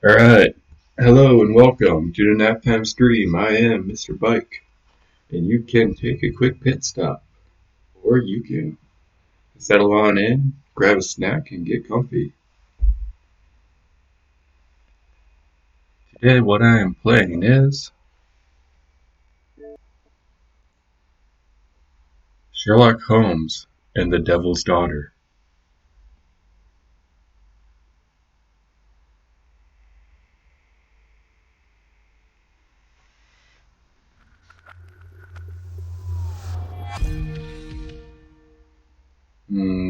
Alright, hello and welcome to the Nap Time Stream. I am Mr. Bike, and you can take a quick pit stop, or you can settle on in, grab a snack, and get comfy. Today, what I am playing is Sherlock Holmes and the Devil's Daughter.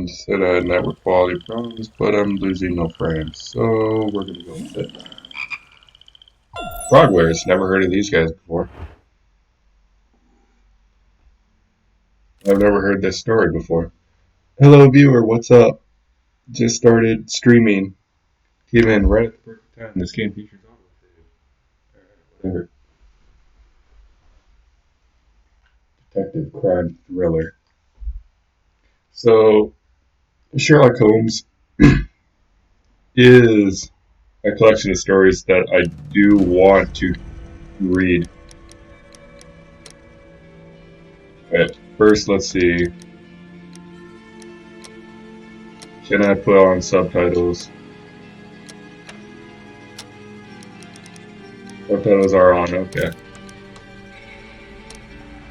Said I had network quality problems, but I'm losing no frames, so we're gonna go with it. Frogwares, never heard of these guys before. I've never heard this story before. Hello, viewer, what's up? Just started streaming. Came in right at the perfect time. This game features autosave. Whatever. Detective crime thriller. So, Sherlock Holmes is a collection of stories that I do want to read. But first, let's see. Can I put on subtitles? Subtitles are on, okay.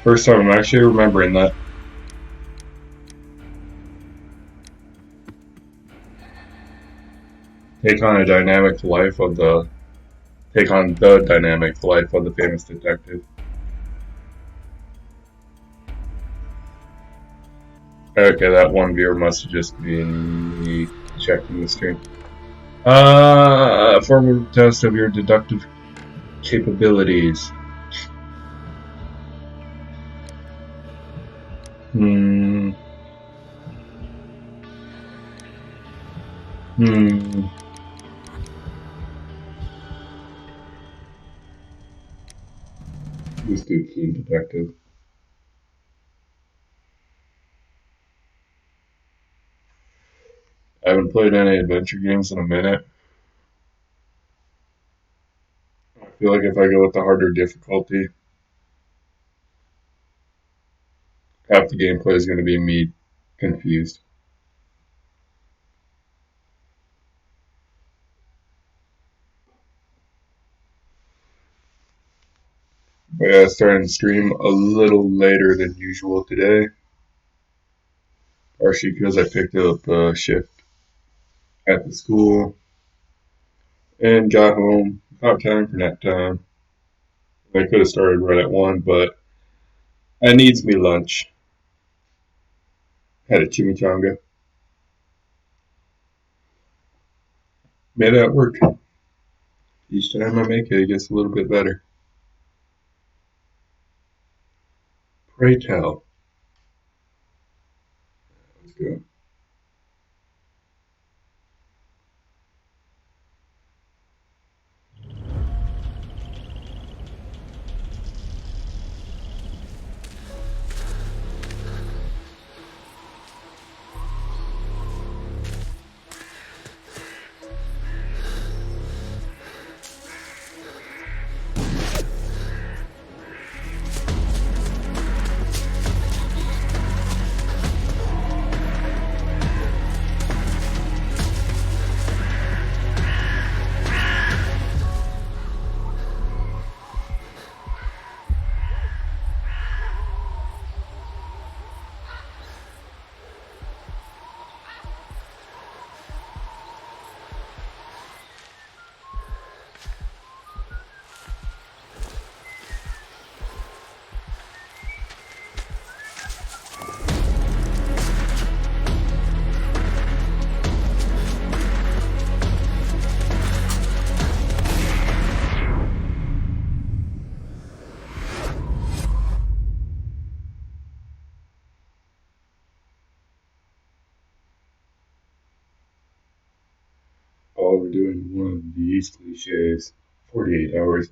First time I'm actually remembering that. Take on the dynamic life of the famous detective. Okay, that one viewer must have just been me checking the stream. Formal test of your deductive capabilities. Hmm. Hmm. Let's do keen detective. I haven't played any adventure games in a minute. I feel like if I go with the harder difficulty, half the gameplay is going to be me confused. But yeah, I started the stream a little later than usual today. Partially because I picked up a shift at the school and got home without time for nap time. I could have started right at 1, but I needs me lunch. Had a chimichanga. Made that work. Each time I make it, it gets a little bit better. Pray tell. Let's go. Oh, we're doing one of these cliches. 48 hours.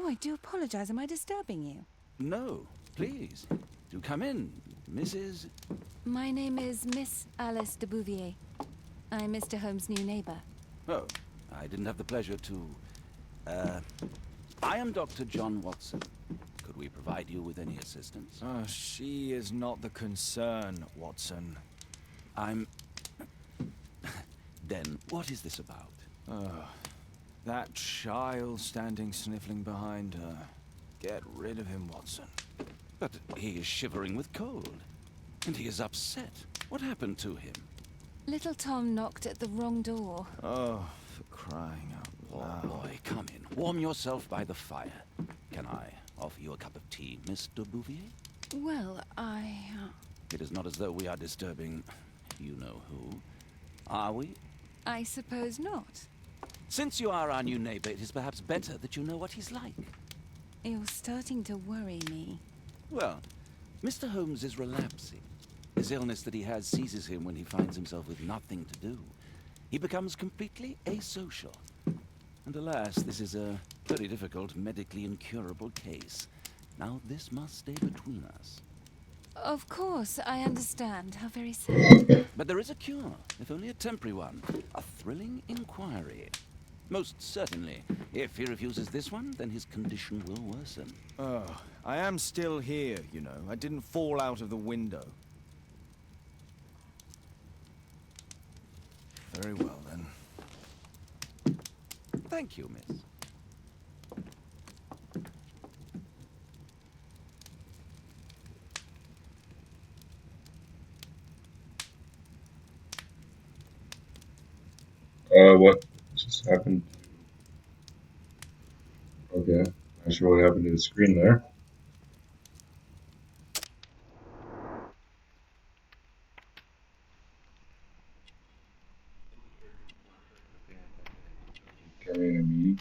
Oh, I do apologize. Am I disturbing you? No, please. Do come in, Mrs. My name is Miss Alice de Bouvier. I'm Mr. Holmes' new neighbor. Oh, I didn't have the pleasure to... I am Dr. John Watson. Could we provide you with any assistance? She is not the concern, Watson. I'm... Then, what is this about? That child standing sniffling behind her. Get rid of him, Watson. But he is shivering with cold. And he is upset. What happened to him? Little Tom knocked at the wrong door. Oh, for crying out loud. Oh, boy, come in. Warm yourself by the fire. Can I offer you a cup of tea, Miss de Bouvier? Well, It is not as though we are disturbing you-know-who. Are we? I suppose not. Since you are our new neighbor, it is perhaps better that you know what he's like. You're starting to worry me. Well, Mr. Holmes is relapsing. This illness that he has seizes him when he finds himself with nothing to do. He becomes completely asocial. And alas, this is a very difficult, medically incurable case. Now, this must stay between us. Of course, I understand. How very sad. But there is a cure, if only a temporary one. A thrilling inquiry. Most certainly. If he refuses this one, then his condition will worsen. I am still here, you know. I didn't fall out of the window. Very well, then. Thank you, miss. What just happened? Okay, not sure what happened to the screen there. Carrying a meeting.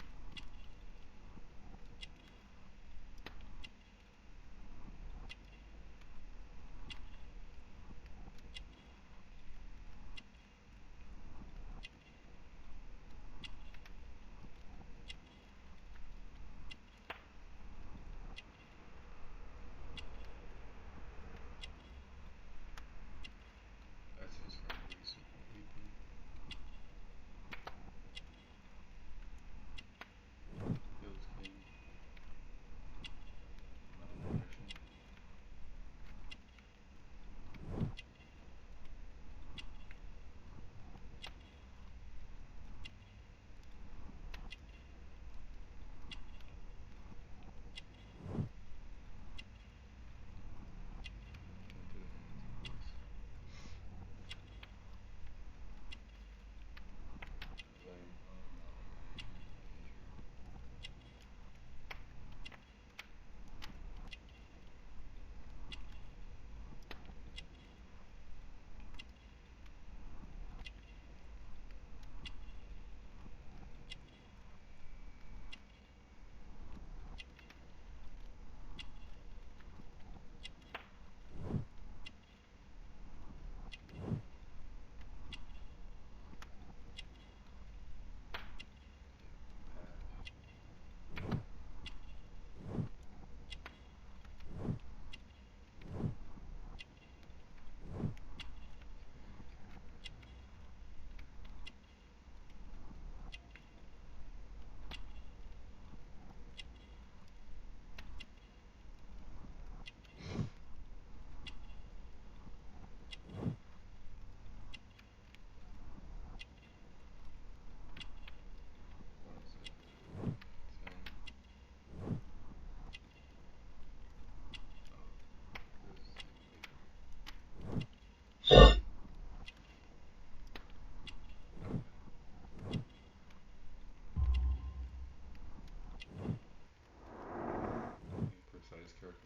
Precise character.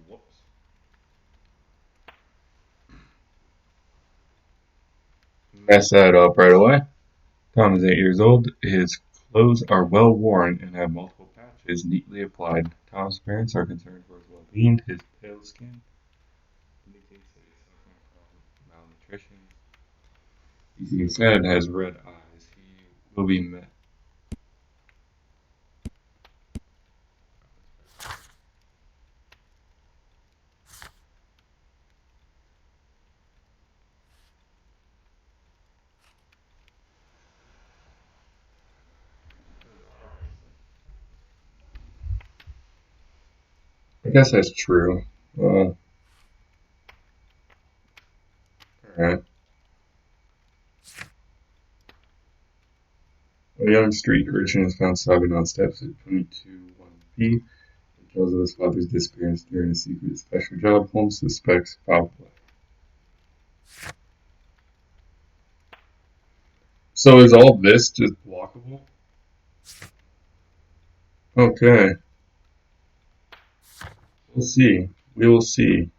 Whoops. Mess that up right away. Tom is 8 years old. His clothes are well worn and have multiple patches neatly applied. Tom's parents are concerned for his well-being. His pale skin indicates that he's suffering from malnutrition. He seems sad and has red eyes. He will be met guess that's true. Alright. A young street urchin is found sobbing on steps at 22-1B. Because of his father's disappearance during a secret special job, Holmes suspects foul play. So is all this just blockable? Okay. We'll see. We will see.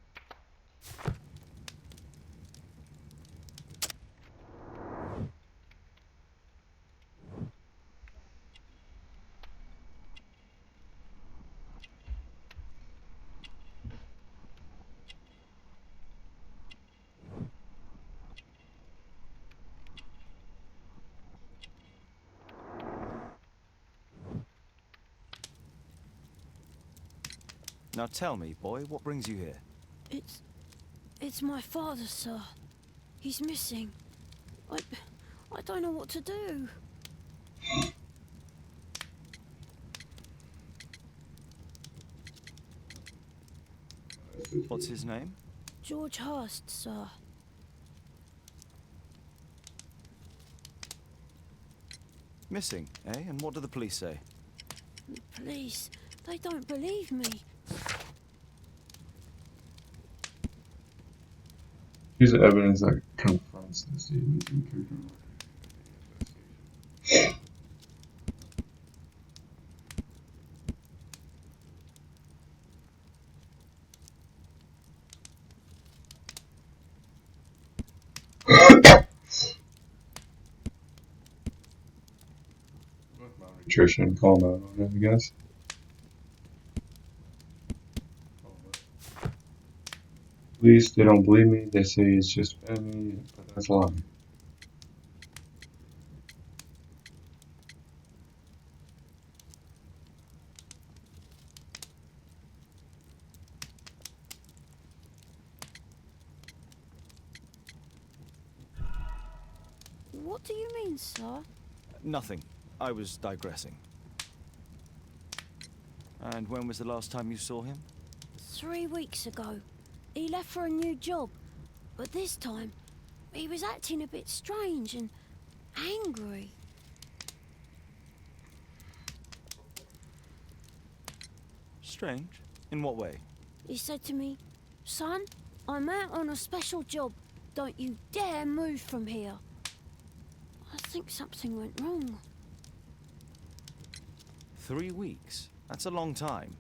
Now tell me, boy, what brings you here? It's my father, sir. He's missing. I don't know what to do. What's his name? George Hurst, sir. Missing, eh? And what do the police say? The police, they don't believe me. Here's the evidence that confronts the statement in criminal investigation. Malnutrition, call him out on it, I guess. Police, they don't believe me. They say it's just family, but that's lying. What do you mean, sir? Nothing. I was digressing. And when was the last time you saw him? 3 weeks ago. He left for a new job. But this time, he was acting a bit strange and angry. Strange? In what way? He said to me, "Son, I'm out on a special job. Don't you dare move from here." I think something went wrong. 3 weeks? That's a long time.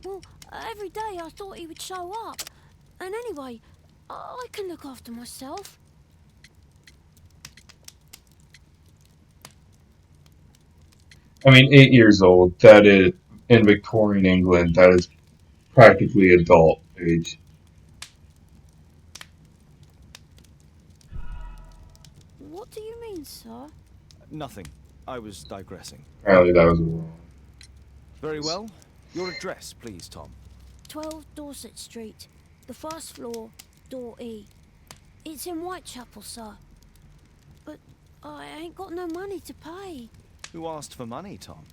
Well, every day I thought he would show up. And anyway, I can look after myself. I mean, 8 years old, that is, in Victorian England, that is practically adult age. What do you mean, sir? Nothing. I was digressing. Apparently that was wrong. Very well. Your address, please, Tom. 12 Dorset Street, the first floor, door E. It's in Whitechapel, sir. But I ain't got no money to pay. Who asked for money, Tom?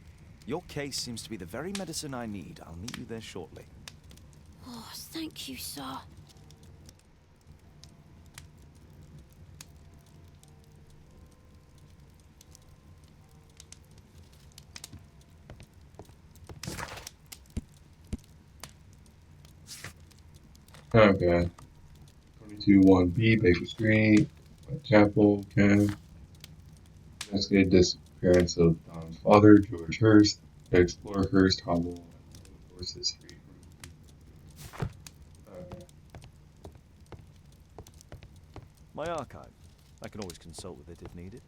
Your case seems to be the very medicine I need. I'll meet you there shortly. Oh, thank you, sir. Okay. 22-1B, Baker Street, Whitechapel, okay. Investigate disappearance of Don's father, George Hurst. Explore Hurst Hovel and Dorset Street. Okay. My archive. I can always consult with it if needed.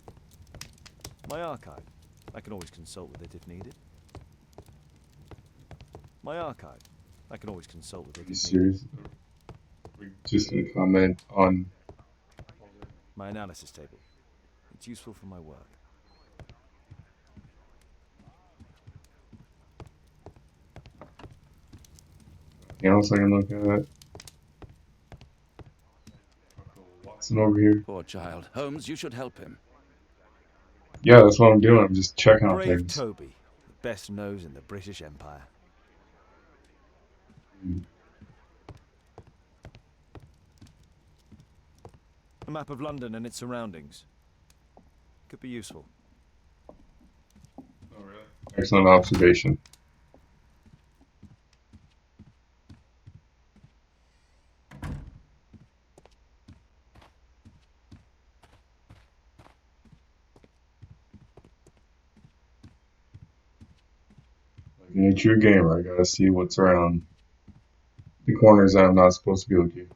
My archive. I can always consult with it if needed. My archive. I can always consult with it Are you if needed. serious? We're just gonna comment on. My analysis table. It's useful for my work. Anything else I can look at? Watson over here. Poor child. Holmes, you should help him. Yeah, that's what I'm doing. I'm just checking on Brave things. Toby, the best nose in the British Empire. A map of London and its surroundings. Could be useful. Oh, really? Excellent observation. Like any true gamer, I gotta see what's around the corners that I'm not supposed to be looking.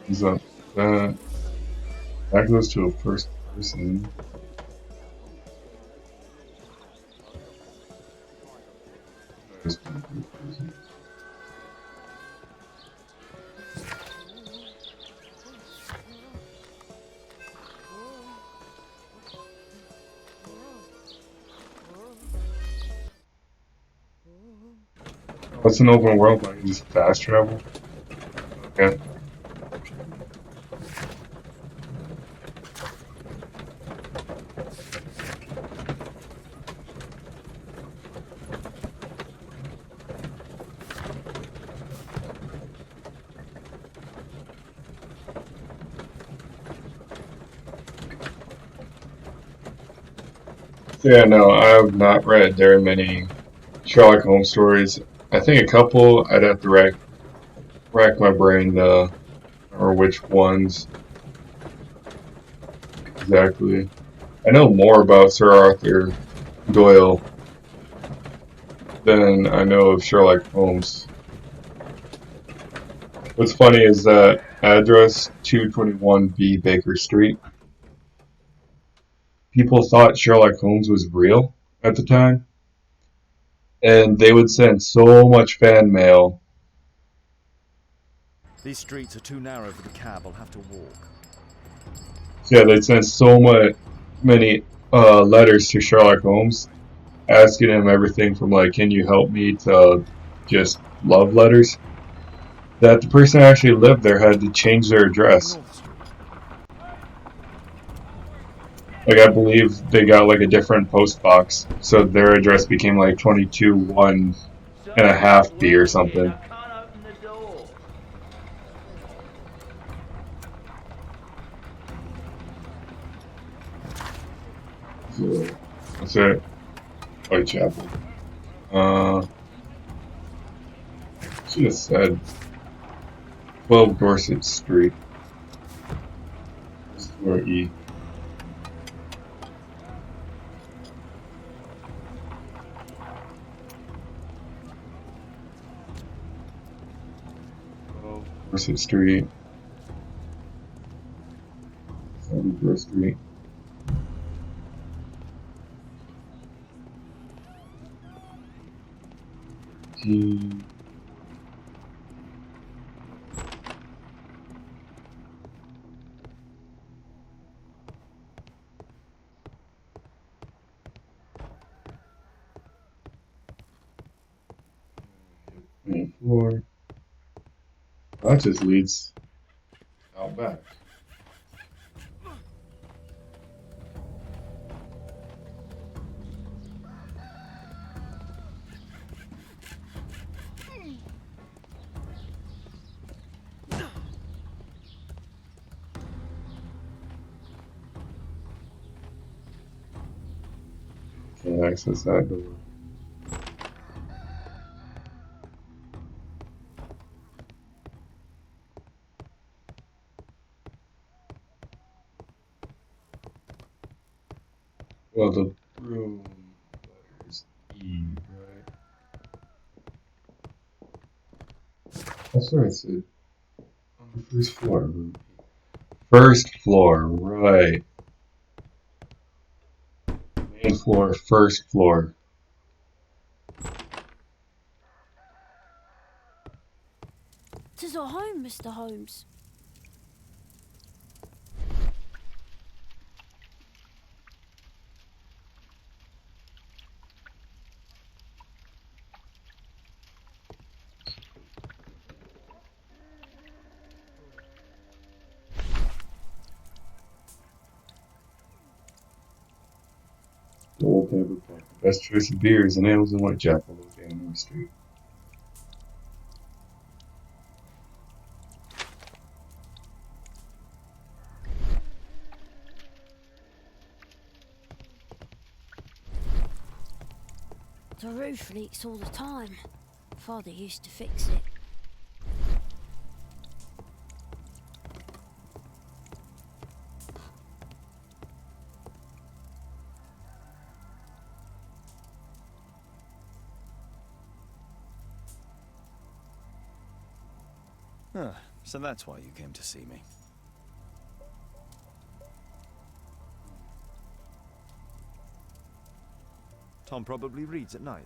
Is that goes to a first person? First person. What's an open world? I can just fast travel. Okay. Yeah, no, I have not read very many Sherlock Holmes stories. I think a couple. I'd have to rack my brain to remember which ones exactly. I know more about Sir Arthur Doyle than I know of Sherlock Holmes. What's funny is that address 221B Baker Street. People thought Sherlock Holmes was real at the time, and they would send so much fan mail. These streets are too narrow for the cab. I'll have to walk. Yeah, they'd send so many letters to Sherlock Holmes, asking him everything from like, "Can you help me?" to just love letters. That the person who actually lived there had to change their address. North Street. Like I believe they got like a different post box, so their address became like 22 1 and a Sorry, half I'm B or working. something. I can't open the door. So that's it. Whitechapel. Should have said 12 Dorset Street. Floor E. Dorset Street. 74th Street. T. Main floor. That just leads out back. Can't access that door. Well, the room letters E, right? That's what I said. On the first floor, room E. First floor, right. Main floor, first floor. 'Tis our home, Mr. Holmes. Relatively point. The best choice of beers and ales in Whitechapel, located on North Street. The roof leaks all the time. Father used to fix it. Ah, so that's why you came to see me. Tom probably reads at night.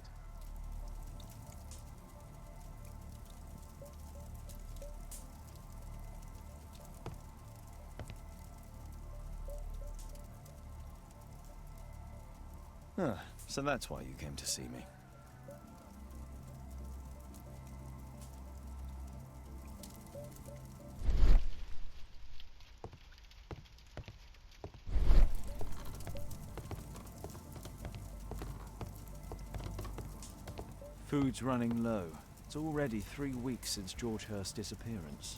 Ah, so that's why you came to see me. Food's running low. It's already 3 weeks since George Hurst's disappearance.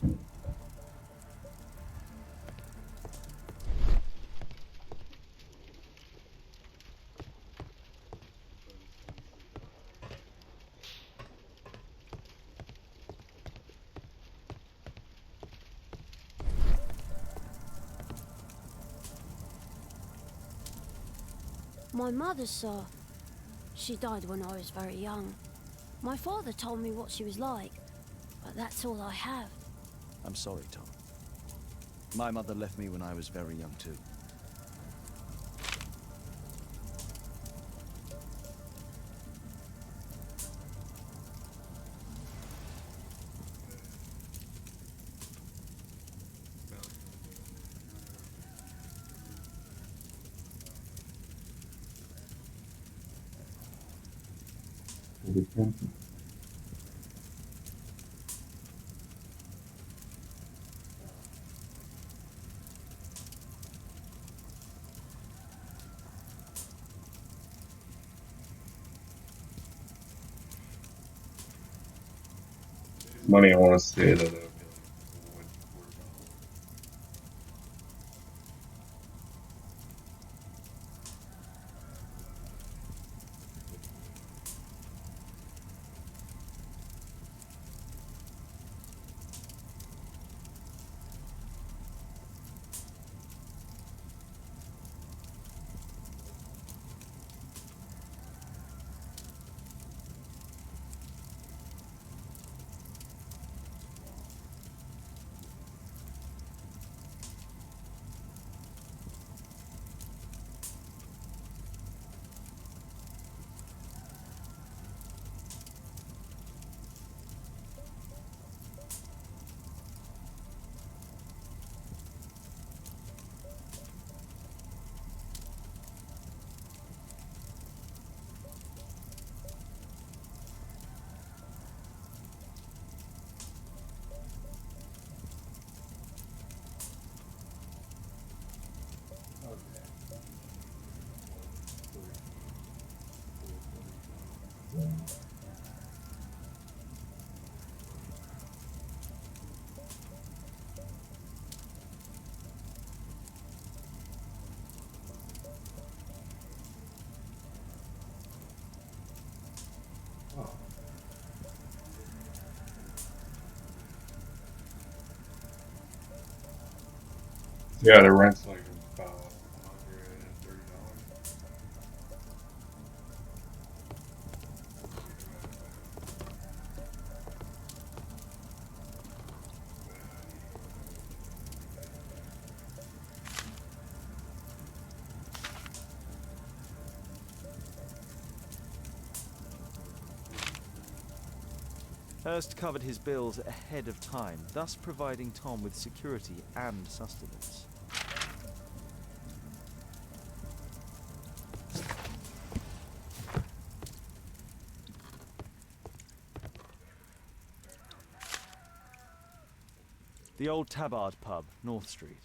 My mother, sir. She died when I was very young. My father told me what she was like, but that's all I have. I'm sorry, Tom. My mother left me when I was very young too. Money, I want to say that. Yeah, the rent's like about $130. Hurst covered his bills ahead of time, thus providing Tom with security and sustenance. The old Tabard pub, North Street.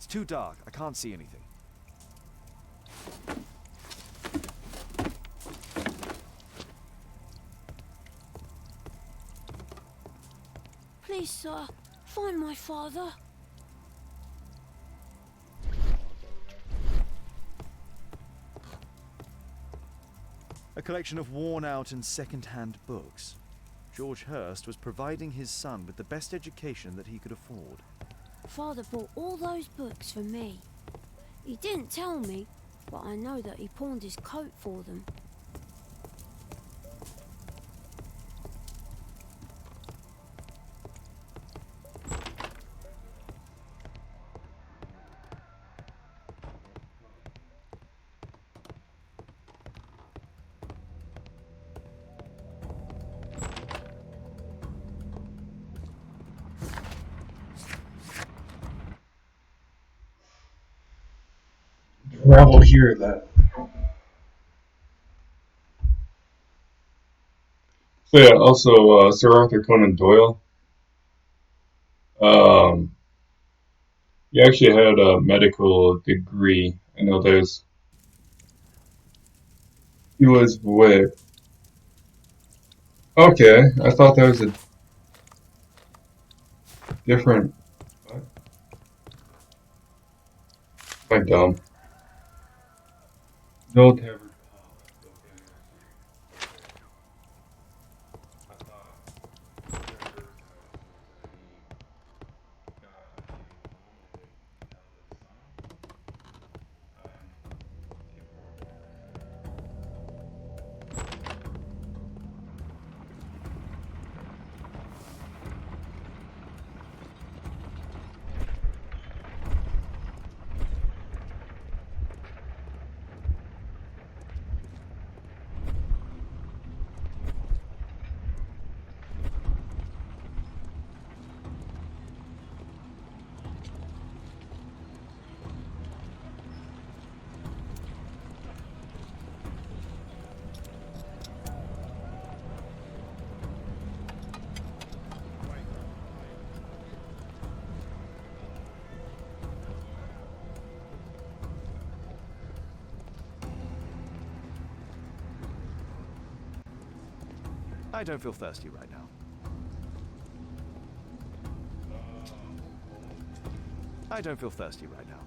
too dark. I can't see anything. Please, sir, find my father. A collection of worn-out and second-hand books. George Hurst was providing his son with the best education that he could afford. Father bought all those books for me. He didn't tell me, but I know that he pawned his coat for them. Travel here then. So yeah, also Sir Arthur Conan Doyle. Um, he actually had a medical degree. I know there's. He was with. Okay, I thought there was a different. What? Am I dumb? No tavern. I don't feel thirsty right now. I don't feel thirsty right now.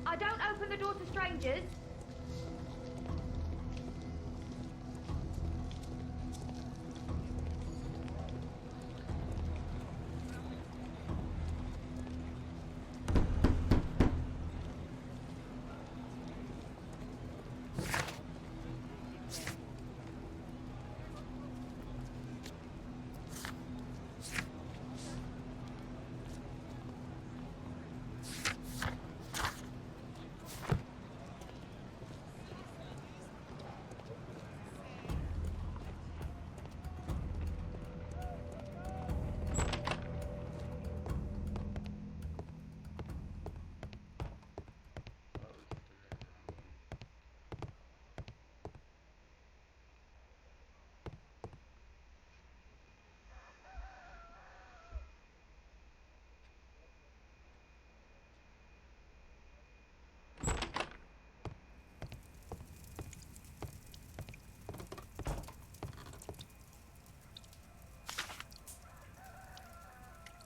I don't open the door to strangers.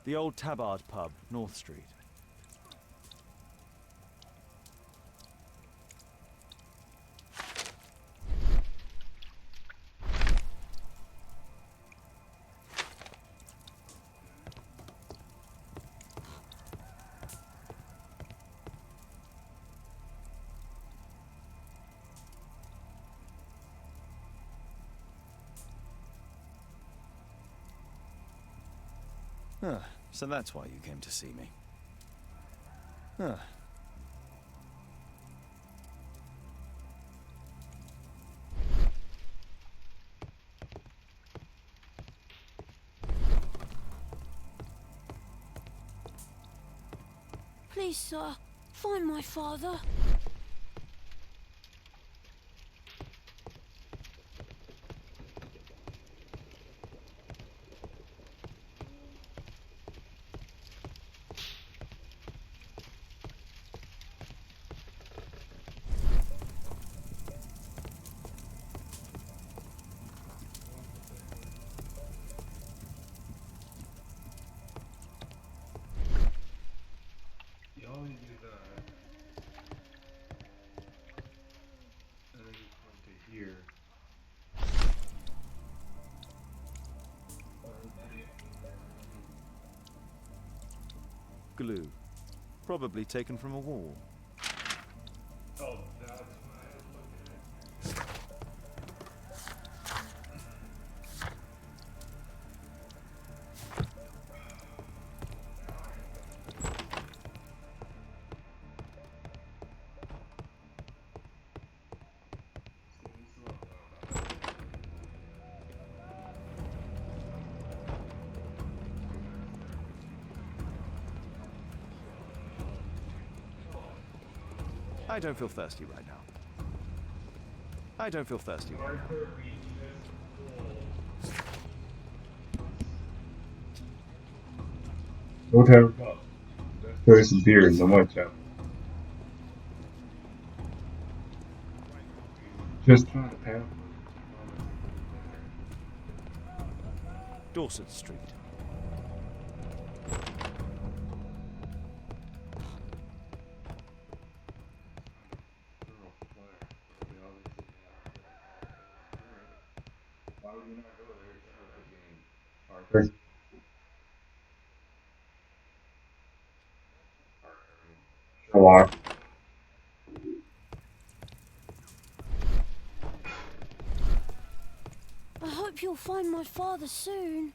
The old Tabard pub, North Street. So that's why you came to see me. Please, sir, find my father. glue, probably taken from a wall. Oh, that's I don't feel thirsty right now. I don't feel thirsty right now. Don't have a cup. Try some beers on Whitechapel. Just trying to pamper. Dorset Street. Why would you not go there? Arthur? Sherlock. I hope you'll find my father soon.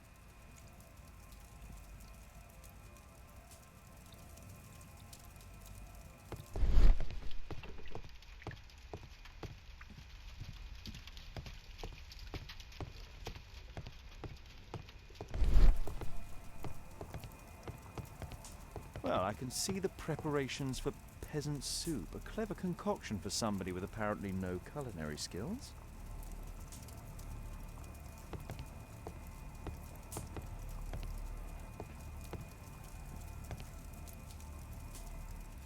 Well, I can see the preparations for peasant soup, a clever concoction for somebody with apparently no culinary skills.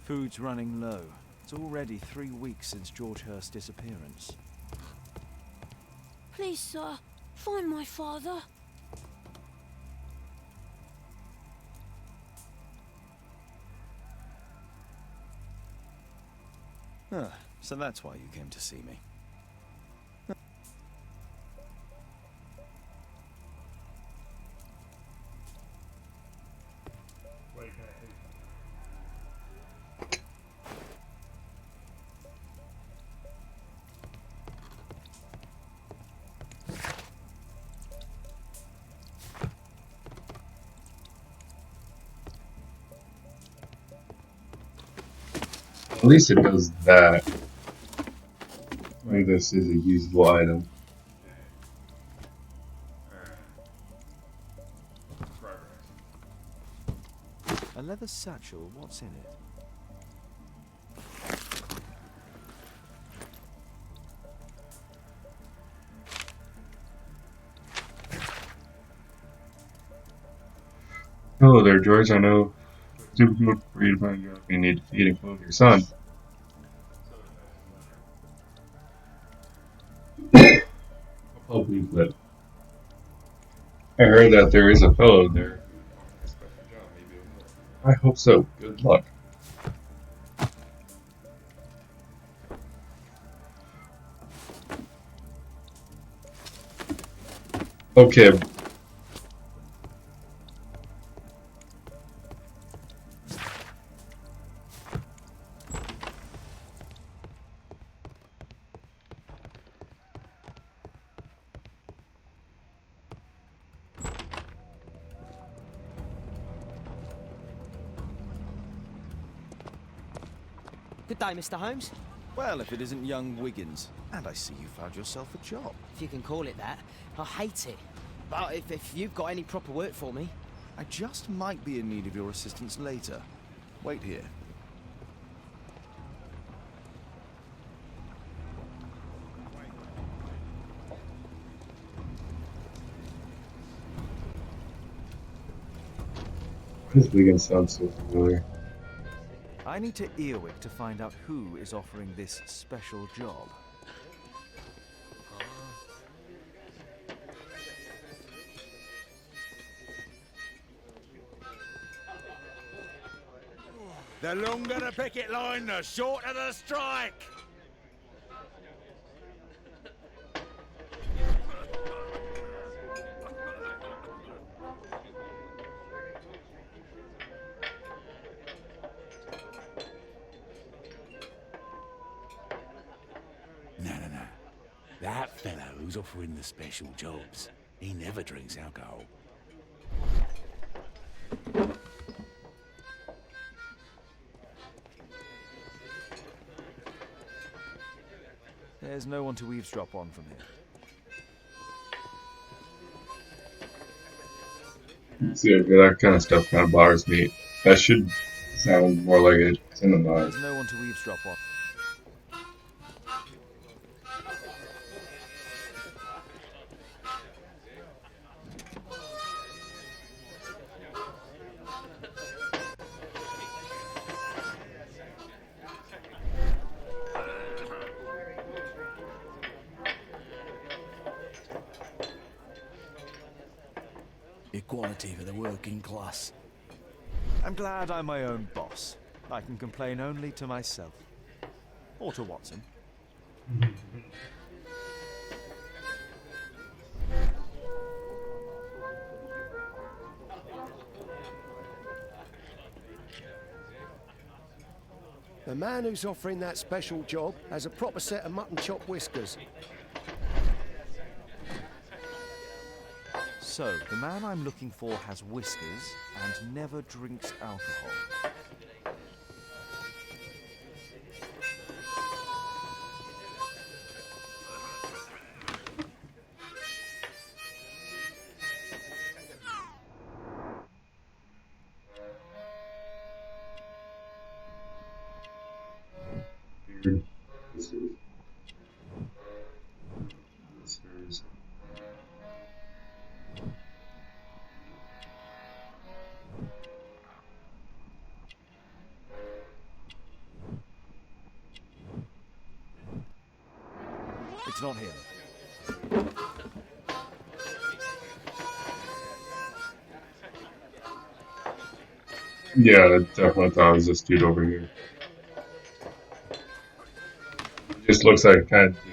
Food's running low. It's already 3 weeks since George Hurst's disappearance. Please, sir, find my father. Ah, so that's why you came to see me. At least it does that. Like this is a usable item. A leather satchel, what's in it? Hello there, George. I know super food for you to find a job. You need to feed and clothe your son. A pub leaflet. I heard that there is a fellow there. I hope so. Good luck. Okay. Good day, Mr. Holmes. Well, if it isn't young Wiggins. And I see you found yourself a job. If you can call it that. I hate it. But if you've got any proper work for me... I just might be in need of your assistance later. Wait here. This Wiggins sounds so familiar. I need to Earwig to find out who is offering this special job. The longer the picket line, the shorter the strike! who's offering the special jobs. He never drinks alcohol. There's no one to eavesdrop on from here. See, that kind of stuff kind of bothers me. That should sound more like a cinema. There's no one to eavesdrop on. Equality for the working class. I'm glad I'm my own boss. I can complain only to myself. Or to Watson. The man who's offering that special job has a proper set of mutton chop whiskers. So, the man I'm looking for has whiskers and never drinks alcohol. Beard, whiskers. Whiskers. It's not him. Yeah, I definitely thought it was this dude over here. Just looks like a kind of dude.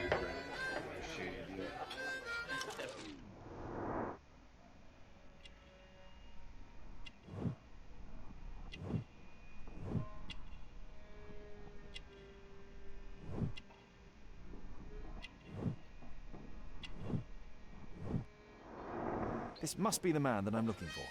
This must be the man that I'm looking for.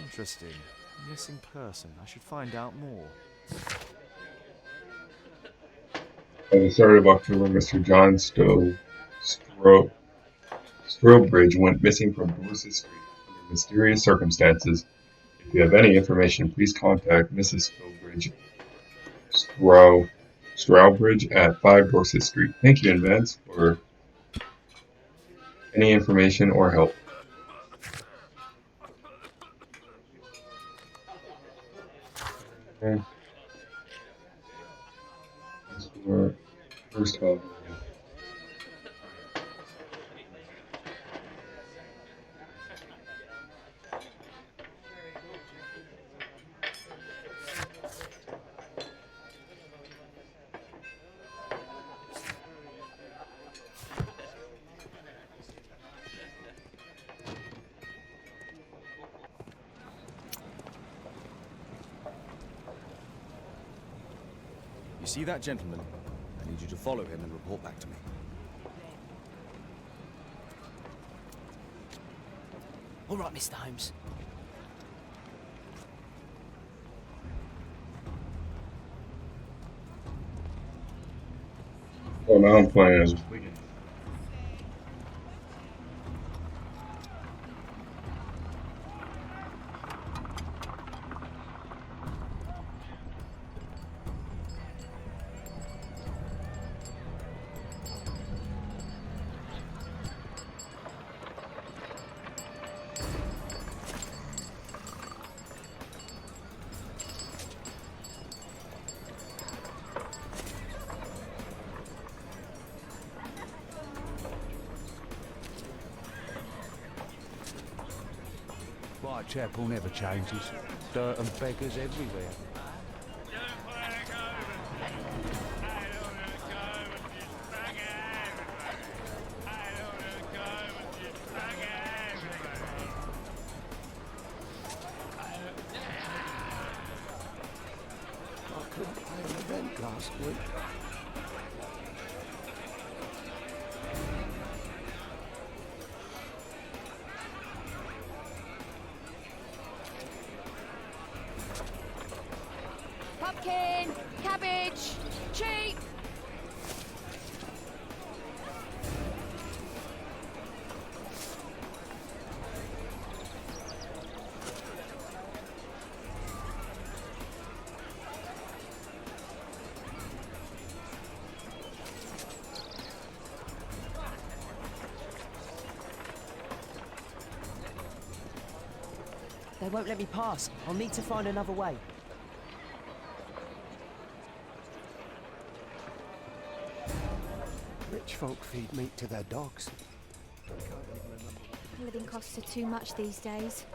Interesting. Missing person. I should find out more. At the start of October, Mr. John Strobridge went missing from Dorset Street under mysterious circumstances. If you have any information, please contact Mrs. Strawbridge at 5 Dorset Street. Thank you in advance for any information or help. Okay. First help. You see that gentleman? I need you to follow him and report back to me. All right, Mr. Holmes. Oh, now I'm playing as Wigan. Whitechapel never changes. Dirt and beggars everywhere. I couldn't pay the rent last week. Pumpkin, cabbage, cheap. They won't let me pass. I'll need to find another way. Rich folk feed meat to their dogs. Living costs are too much these days.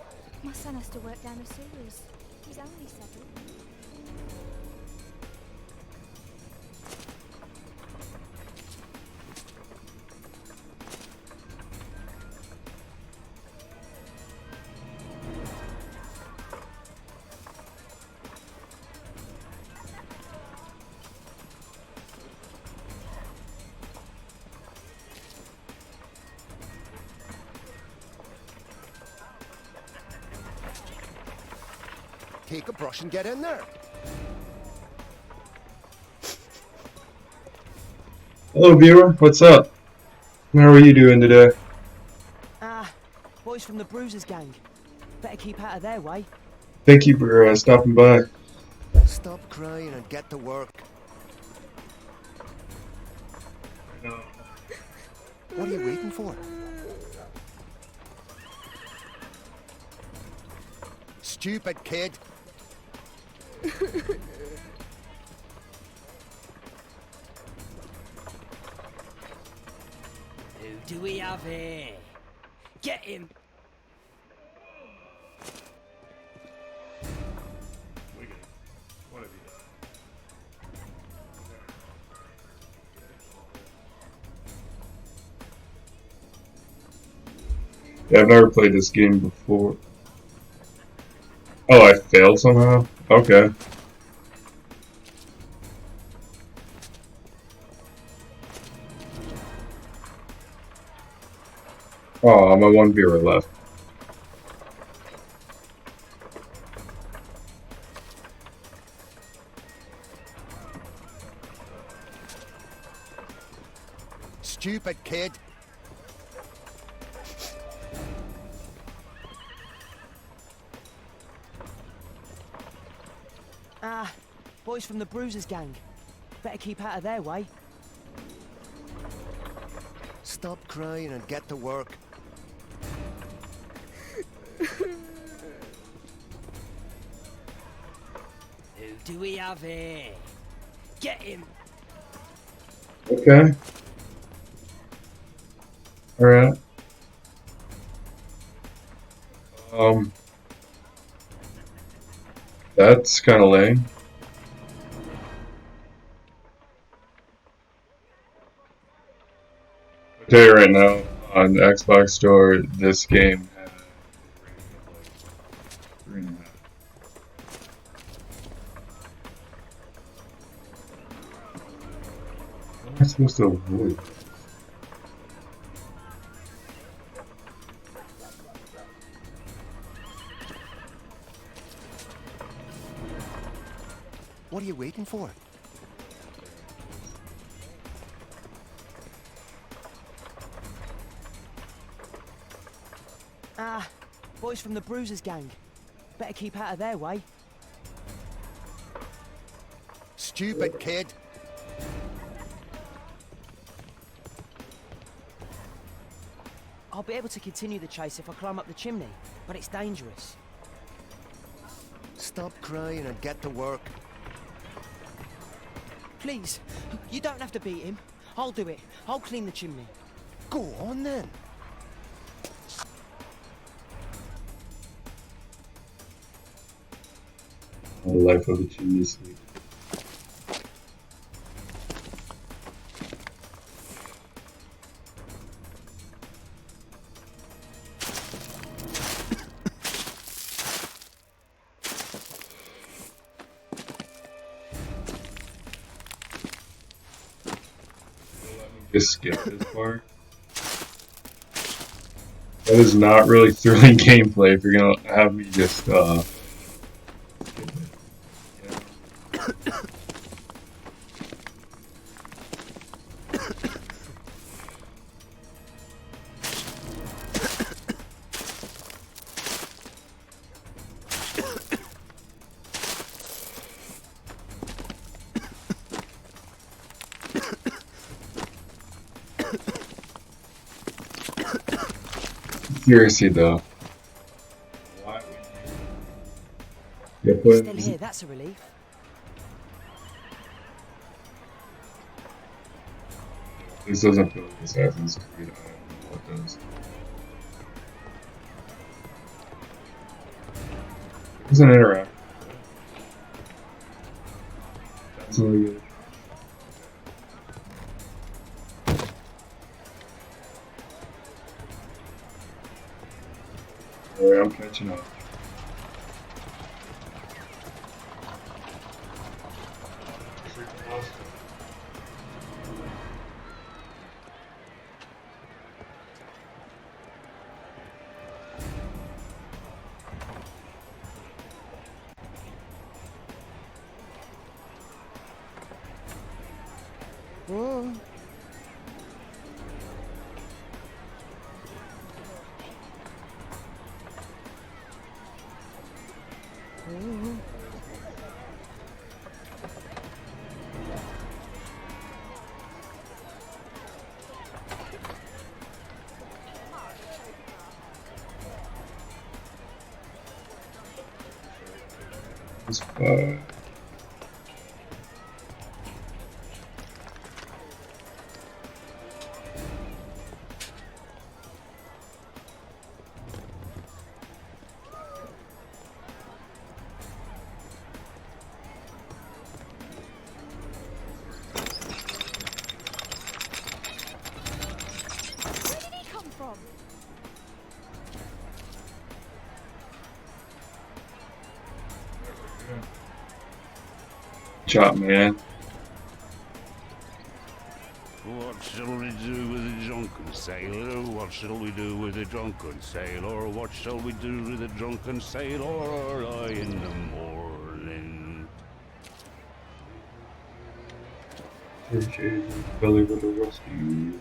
My son has to work down the sewers. He's only 7. Take a brush and get in there. Hello, viewer. What's up? How are you doing today? Boys from the Bruisers gang. Better keep out of their way. Thank you for stopping by. Stop crying and get to work. What are you waiting for? Stupid kid. Who do we have here? Get him! Yeah, I've never played this game before. Oh, I failed somehow? Okay. Oh, I'm a 1 viewer left. Stupid kid. Boys from the Bruisers gang. Better keep out of their way. Stop crying and get to work. Who do we have here? Get him! Okay. Alright. That's kind of lame. I'll tell you right now, on the Xbox Store, this game had a rating of like 3.5. How am I supposed to avoid this? What are you waiting for? Boys from the Bruisers gang. Better keep out of their way. Stupid kid. I'll be able to continue the chase if I climb up the chimney, but it's dangerous. Stop crying and get to work. Please, you don't have to beat him. I'll do it. I'll clean the chimney. Go on then. The life of a chimney sweep. Just skip this part. That is not really thrilling gameplay if you're gonna have me just skip it. Seriously though, why would you put Still here, that's a relief. this doesn't feel like Assassin's Creed, I don't know what does. It doesn't interact. That's really good. Alright, I'm catching up. Whoa. It's fine. Where did he come from? Chop, man. What shall we do with a drunken sailor? What shall we do with a drunken sailor? What shall we do with a drunken sailor in the morning? Belly with a rusty.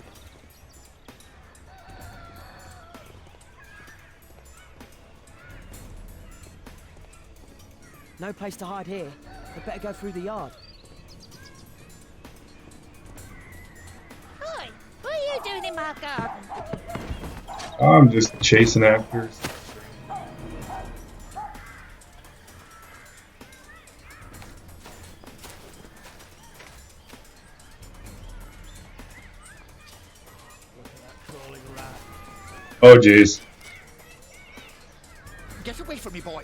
No place to hide here. I'd better go through the yard. Hi, what are you doing in my garden? I'm just chasing after. Oh jeez. Get away from me, boy!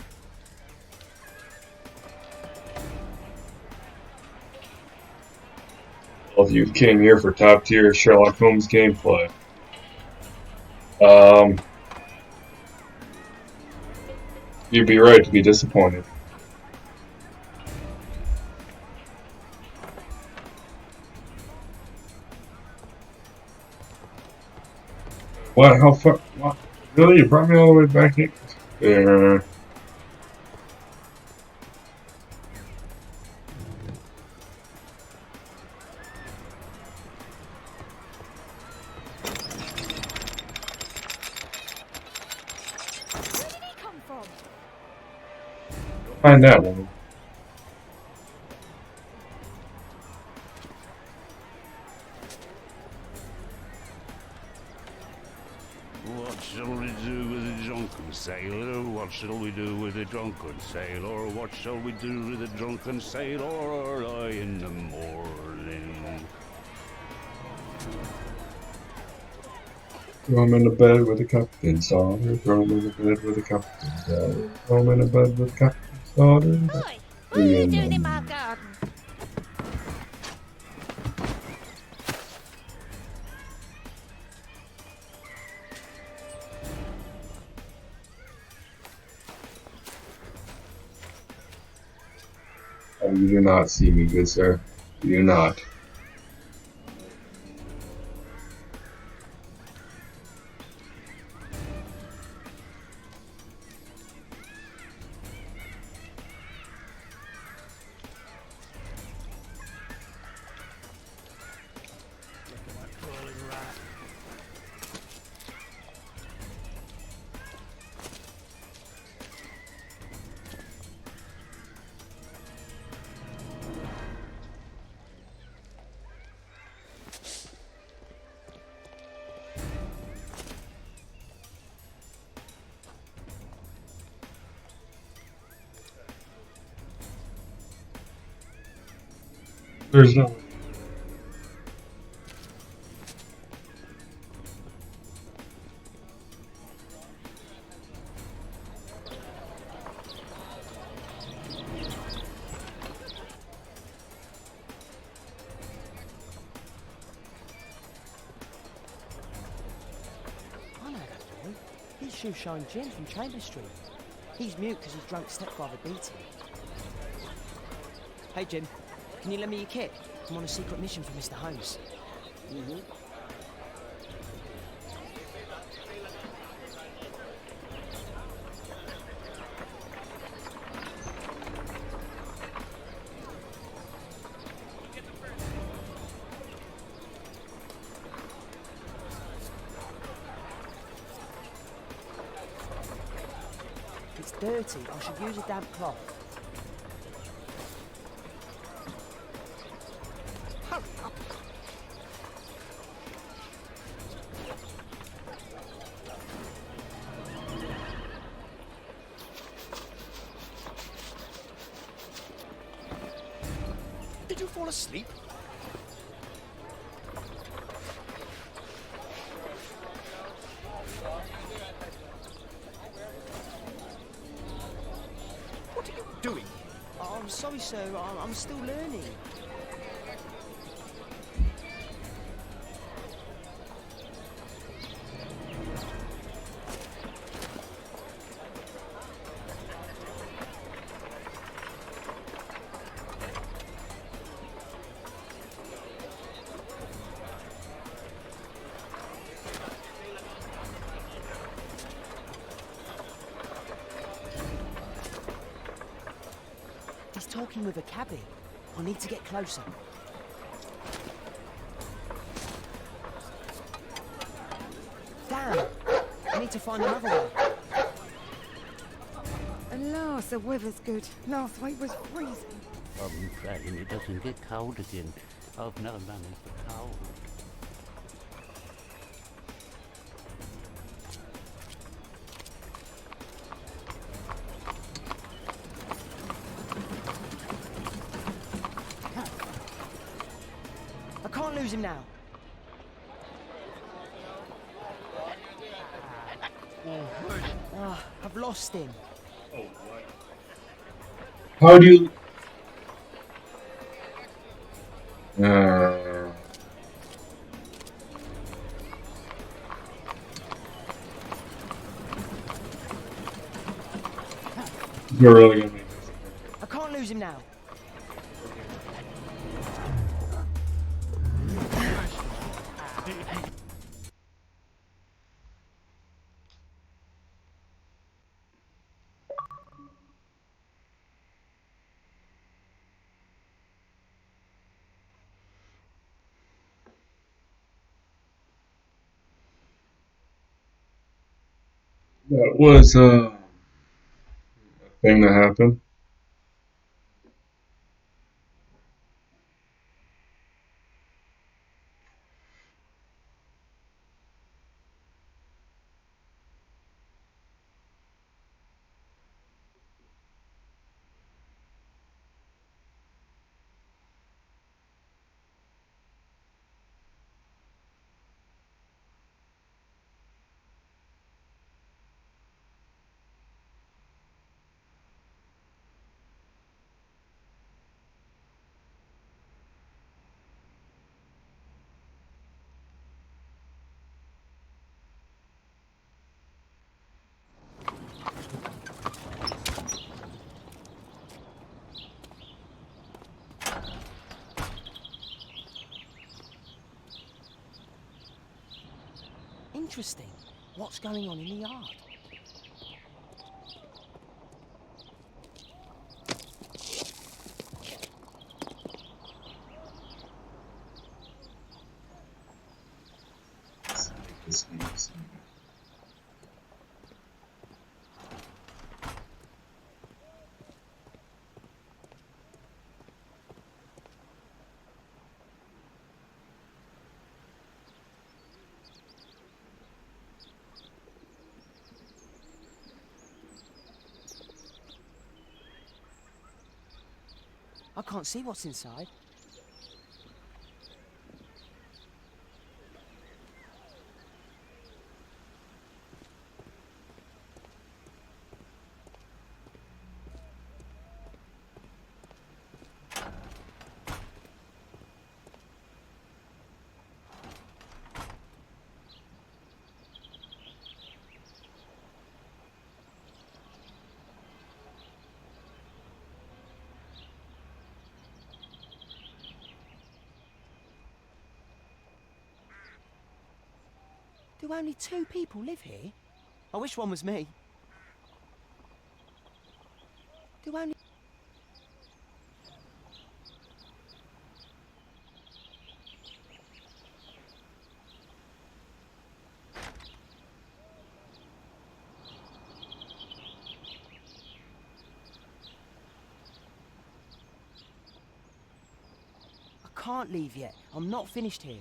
Well, if you came here for top tier Sherlock Holmes gameplay, you'd be right to be disappointed. What? How far? What? Really? You brought me all the way back here? Yeah. Where did he come from? Find that one. What shall we do with a drunken sailor? What shall we do with a drunken sailor? What shall we do with a drunken sailor in the morning? Throw him in the bed with the captain's daughter. Throw him in the bed with the captain's daughter. Throw him in the bed with the captain's daughter. Hi, What are you doing in my garden? Oh, you do not see me, good sir. You do not. There's no. I know that boy. He's Shoeshine Jim from Chambers Street. He's mute because his drunk stepfather beat him. Hey, Jim. Can you lend me your kit? I'm on a secret mission for Mr. Holmes. It's dirty. I should use a damp cloth. Hurry up. Did you fall asleep? What are you doing? Oh, I'm sorry, sir. I'm still learning. He's talking with a cabbie. I need to get closer. Damn! I need to find another way. Alas, the weather's good. Last week was freezing. I'm praying it doesn't get cold again. I've no money for cold. I can't lose him now. Ah, I've lost him. How do you? Uh, you're really gonna make this. I can't lose him now. That was a thing that happened. interesting. What's going on in the yard? I can't see what's inside. Do only 2 people live here? I wish one was me. Do only... I can't leave yet. I'm not finished here.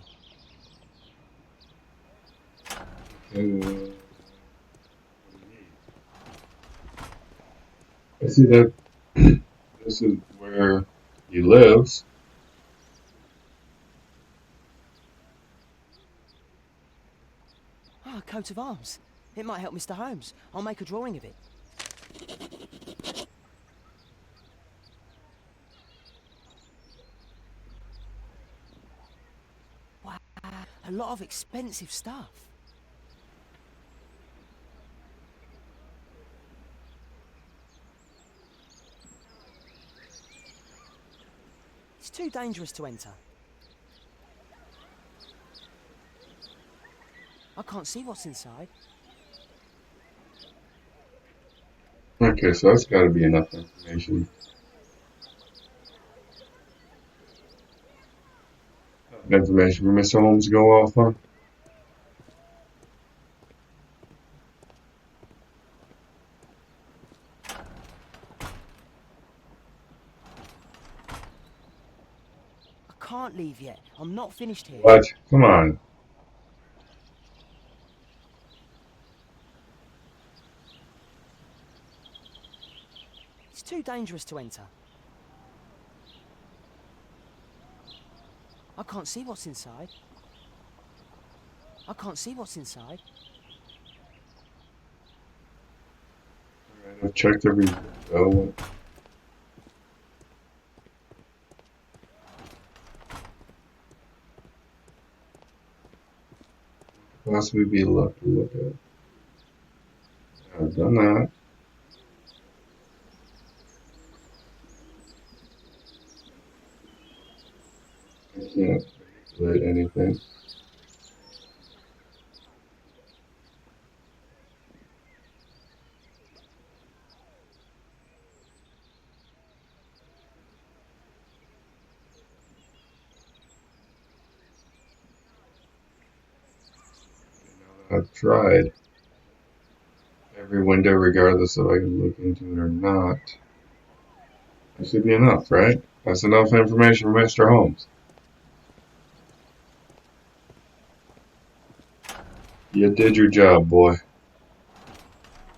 I see that this is where he lives. Ah, a coat of arms. It might help Mr. Holmes. I'll make a drawing of it. Wow, a lot of expensive stuff. It's too dangerous to enter. I can't see what's inside. Okay, so that's got to be enough information. Information for Mr. Holmes to go off on. I can't leave yet. I'm not finished here. What? Come on. It's too dangerous to enter. I can't see what's inside. I can't see what's inside. Alright, I've checked every window. Possibly be left to look at. I've done that. I can't manipulate anything. I've tried every window regardless if I can look into it or not. That should be enough, right? That's enough information for Mr. Holmes. You did your job, boy.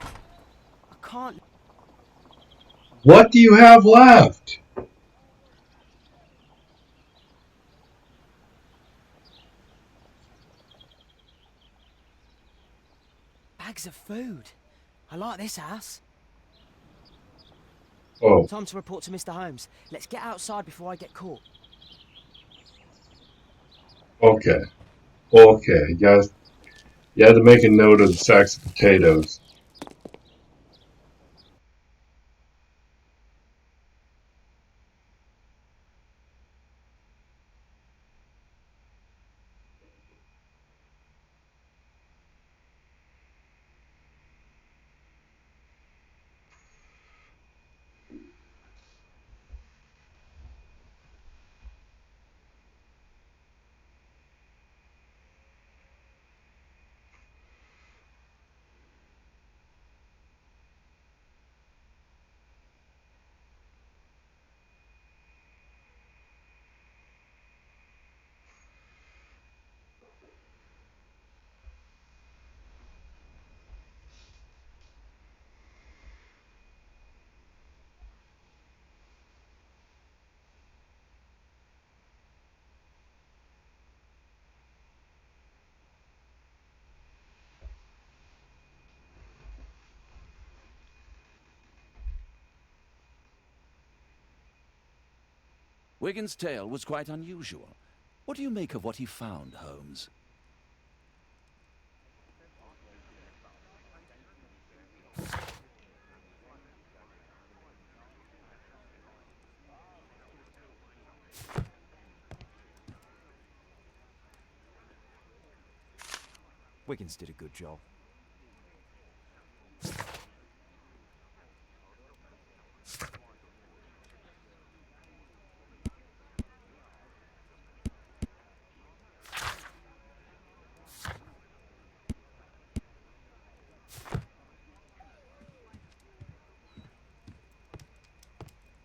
I can't... What do you have left? Bags of food. I like this house. Oh, Time to report to Mr. Holmes. Let's get outside before I get caught. okay. Okay, you had to make a note of the sacks of potatoes. Wigan's tale was quite unusual. What do you make of what he found, Holmes? Wiggins did a good job.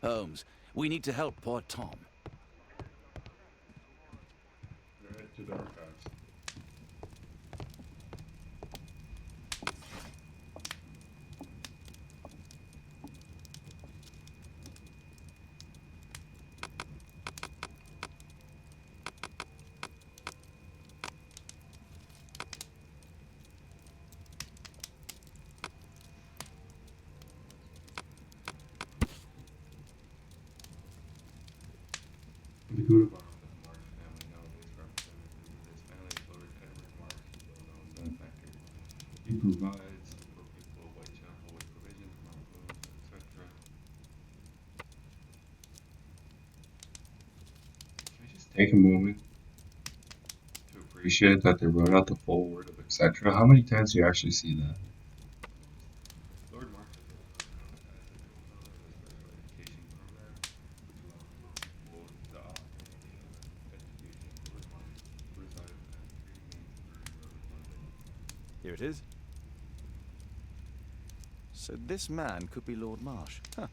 Holmes, we need to help poor Tom. They're headed to the archives. The coat of arms of the Marsh family nowadays represented through his family Lord Edward Marsh, well-known benefactor. He provides for people of Whitechapel with provisions, mountain foods, etc. Can I just take a moment to appreciate that they wrote out the full word of etc.? How many times do you actually see that? Lord Marsh is also known as a special education program, which allows people the opportunity of education. Lord Marsh resided at 3 Main Street Road, London. Here it is. So this man could be Lord Marsh. Huh.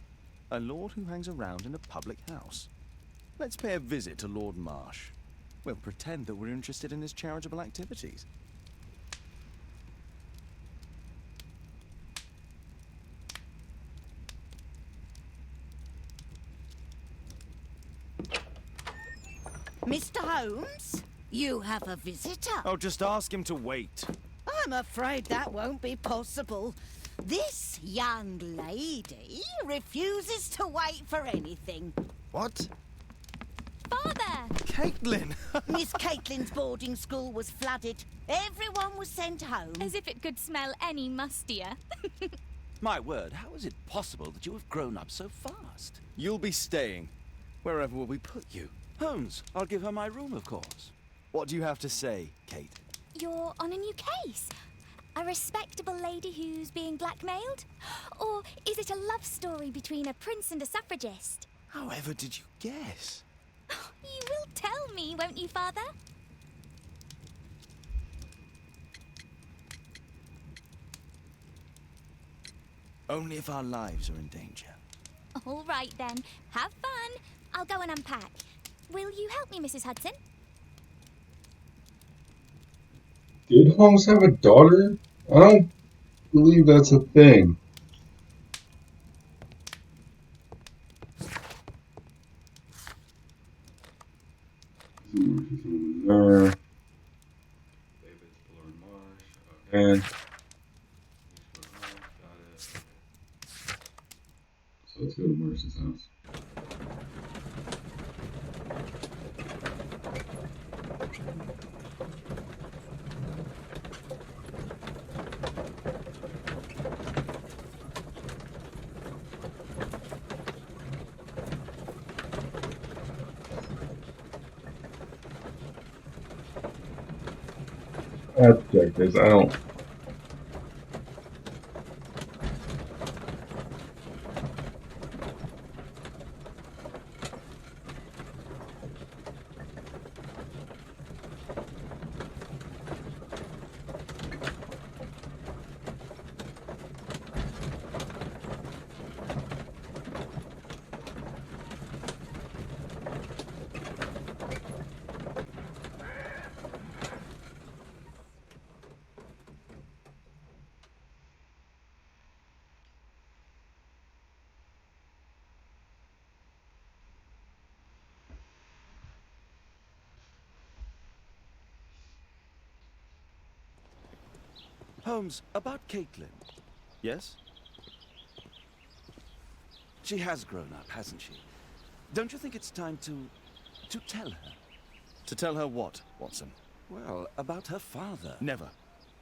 A lord who hangs around in a public house. Let's pay a visit to Lord Marsh. We'll pretend that we're interested in his charitable activities. Mr. Holmes, you have a visitor. Oh, just ask him to wait. I'm afraid that won't be possible. This young lady refuses to wait for anything. What? Father! Caitlin! Miss Caitlin's boarding school was flooded. Everyone was sent home. As if it could smell any mustier. My word, how is it possible that you have grown up so fast? You'll be staying. Wherever will we put you? Holmes, I'll give her my room, of course. What do you have to say, Kate? You're on a new case. A respectable lady who's being blackmailed? Or is it a love story between a prince and a suffragist? However did you guess? You will tell me, won't you, Father? Only if our lives are in danger. All right, then. Have fun. I'll go and unpack. Will you help me, Mrs. Hudson? Did Holmes have a daughter? I don't believe that's a thing. There. David's Lord Marsh. Okay. Got it. So let's go to Marsh's house. Objectives, I don't. Holmes, about Caitlin. Yes? She has grown up, hasn't she? Don't you think it's time to tell her? To tell her what, Watson? Well, about her father. Never.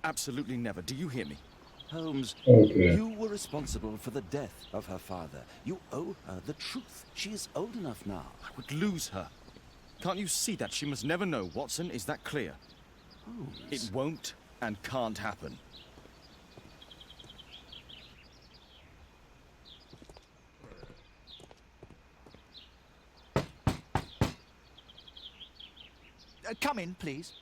Absolutely never. Do you hear me? Holmes, Okay. you were responsible for the death of her father. You owe her the truth. She is old enough now. I would lose her. Can't you see that? She must never know, Watson. Is that clear? Holmes. It won't and can't happen. Come in, please.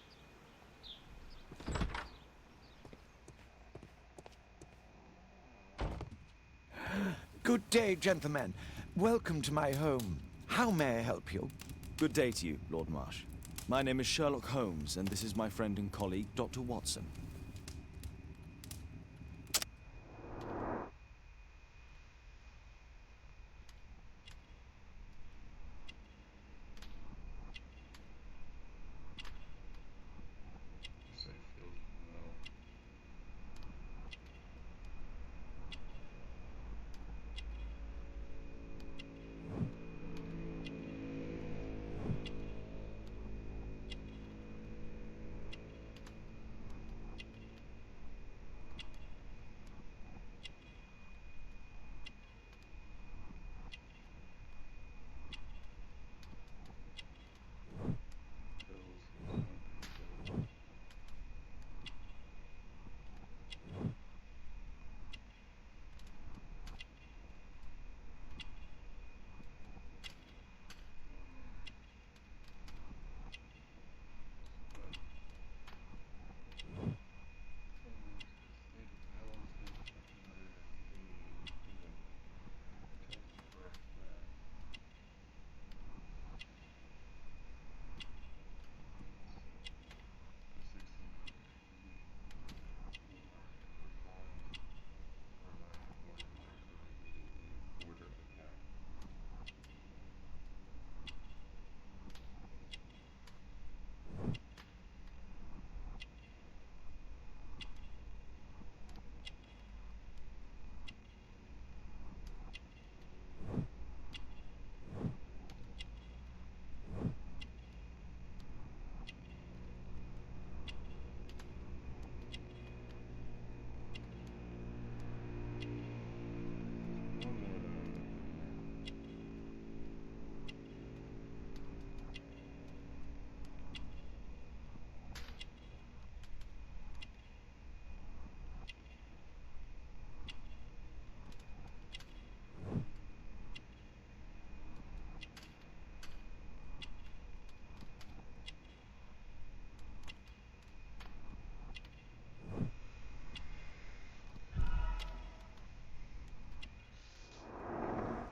Good day, gentlemen. Welcome to my home. How may I help you? Good day to you, Lord Marsh. My name is Sherlock Holmes, and this is my friend and colleague, Dr. Watson.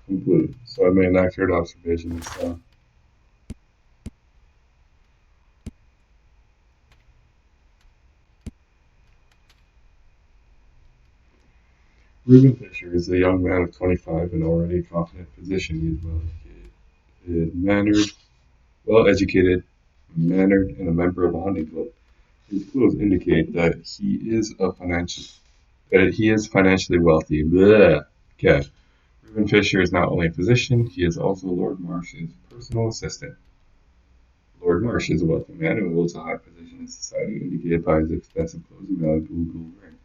Complete. So I made an accurate observation this time. Reuben Fisher is a young man of 25 and already a confident physician. He is well educated, mannered, and a member of a hunting club. His clothes indicate that he is financially wealthy. Bleh. Okay. Reuben Fisher is not only a physician, he is also Lord Marsh's personal assistant. Lord Marsh is a wealthy man who holds a high position in society, indicated by his expensive clothes and valuable gold ring.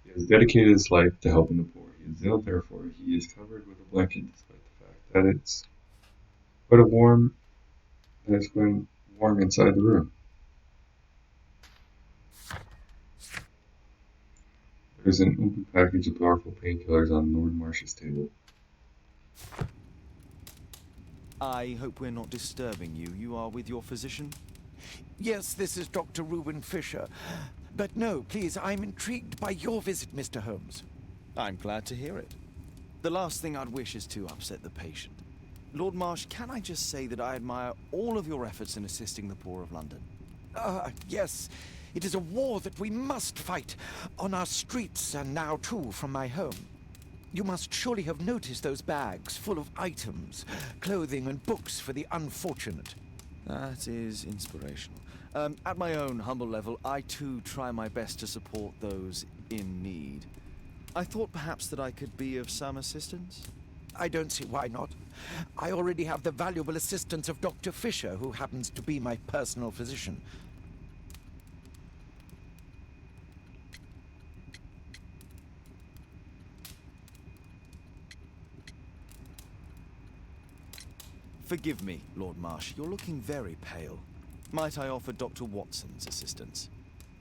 He has dedicated his life to helping the poor. He is ill, therefore he is covered with a blanket, despite the fact that it's quite warm inside the room. There is an open package of powerful painkillers on Lord Marsh's table. I hope we're not disturbing you. You are with your physician? Yes, this is Dr. Reuben Fisher. But no, please, I'm intrigued by your visit, Mr. Holmes. I'm glad to hear it. The last thing I'd wish is to upset the patient. Lord Marsh, can I just say that I admire all of your efforts in assisting the poor of London? Yes. It is a war that we must fight, on our streets and now, too, from my home. You must surely have noticed those bags full of items, clothing and books for the unfortunate. That is inspirational. At my own humble level, I too try my best to support those in need. I thought perhaps that I could be of some assistance. I don't see why not. I already have the valuable assistance of Dr. Fisher, who happens to be my personal physician. Forgive me, Lord Marsh. You're looking very pale. Might I offer Dr. Watson's assistance?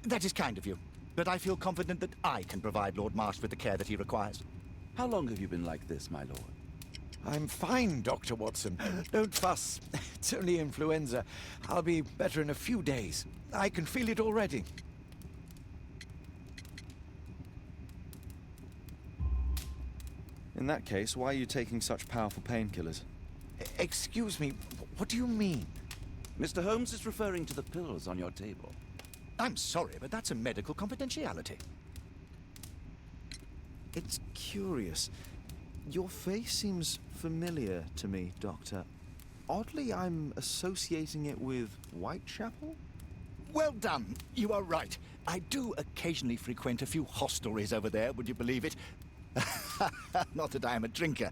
That is kind of you, but I feel confident that I can provide Lord Marsh with the care that he requires. How long have you been like this, my lord? I'm fine, Dr. Watson. Don't fuss. It's only influenza. I'll be better in a few days. I can feel it already. In that case, why are you taking such powerful painkillers? Excuse me, what do you mean? Mr. Holmes is referring to the pills on your table. I'm sorry, but that's a medical confidentiality. It's curious. Your face seems familiar to me, Doctor. Oddly, I'm associating it with Whitechapel? Well done. You are right. I do occasionally frequent a few hostelries over there, would you believe it? Not that I am a drinker.